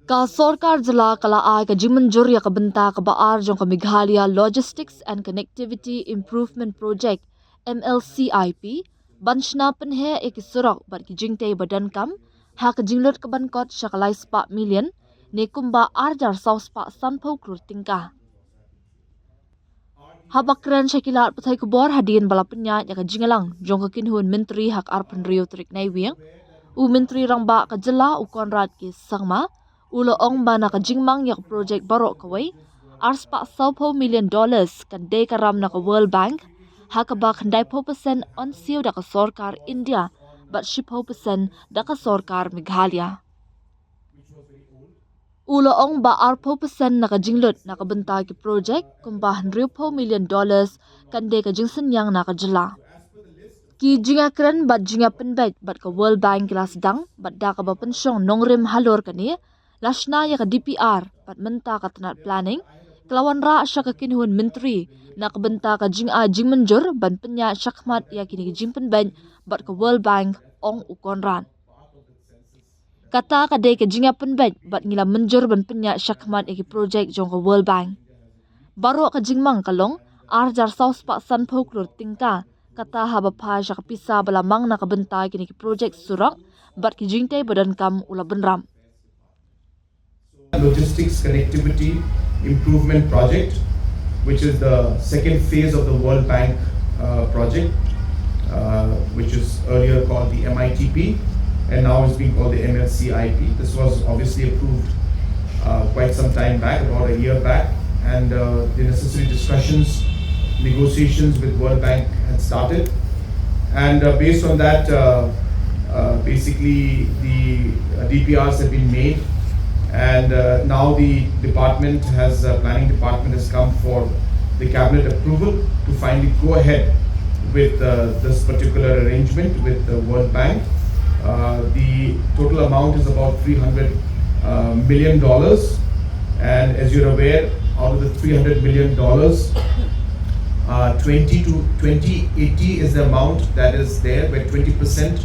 Ka Sorkar Jala Kala Ai ka Jimanjur ya ka benta ka baar jong ka Meghalaya Logistics and Connectivity Improvement Project MLCIP banshna pynheh ek surok bat ki jingte badan kam ha ka jinglot ka bankot syakalai spa million ne kumba arjar saus pa sanpau krur tingka. Habakran syakilat patai kubor hadin bala penya ya ka jingalang jong ka kinhun menteri hak arpan rio trik naiwiang u menteri rangba ka jela u konrad ki sangma ulo ong bana ka jingmang yak project barok kawai arspa $100 million kan de karam na ka World Bank ha ka ba khandai % on siu da ka Sorkar India but 10% da ka Sorkar Meghalaya. Ulo ong ba % na ka jinglot na ka benta ki project kumba $100 million kan de ka jingsen yang na ka jela. Ki jinga kren bat jinga penbet bat ka World Bank kelas dang bat da ka ba pensyong nongrim halor kani la shna ya ka DPR bat menta ka tenat planning kelawan ra sya ka kinhun menteri na ka benta ka jingmenjur ban penya syakmat ya kini jing penbet bat ka World Bank ong ukonran. Kata ka de ka jinga penbet bat ngila menjur ban penya syakmat ya ki project jong ka World Bank. Baro ka jingmang kalong arjar saus pa sanpau krur tingka kata haba pa sya ka pisa balamang na ka benta kini ki project surok bat ki jingte badan kam ula benram. Logistics Connectivity Improvement Project, which is the second phase of the World Bank project, which is earlier called the MITP and now is being called the MLCIP. This was obviously approved quite some time back, about a year back, and the necessary discussions, negotiations with World Bank had started, and based on that, basically the DPRs have been made. And now the planning department has come for the cabinet approval to finally go ahead with this particular arrangement with the World Bank. The total amount is about $300 million, and as you're aware, out of the $300 million, 2080 is the amount that is there, where 20%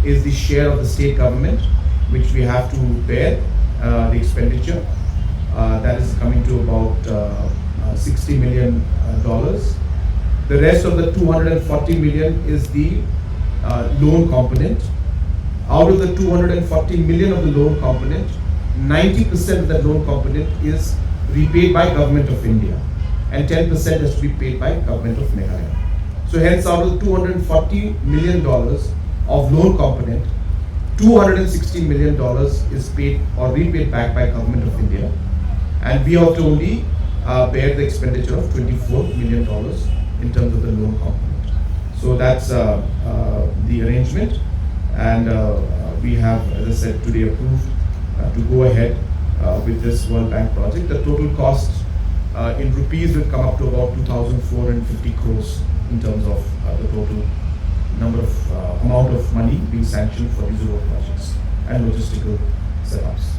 is the share of the state government, which we have to bear. The expenditure that is coming to about $60 million. The rest of the $240 million is the loan component. Out of the $240 million of the loan component, 90% of that loan component is repaid by Government of India, and 10% has to be paid by Government of Meghalaya. So hence, out of the $240 million of loan component, $260 million is paid or repaid back by Government of India, and we have to only bear the expenditure of $24 million in terms of the loan component. So that's the arrangement, and we have, as I said, today approved to go ahead with this World Bank project. The total cost in rupees will come up to about 2,450 crores in terms of the total amount of money being sanctioned for these road projects and logistical setups.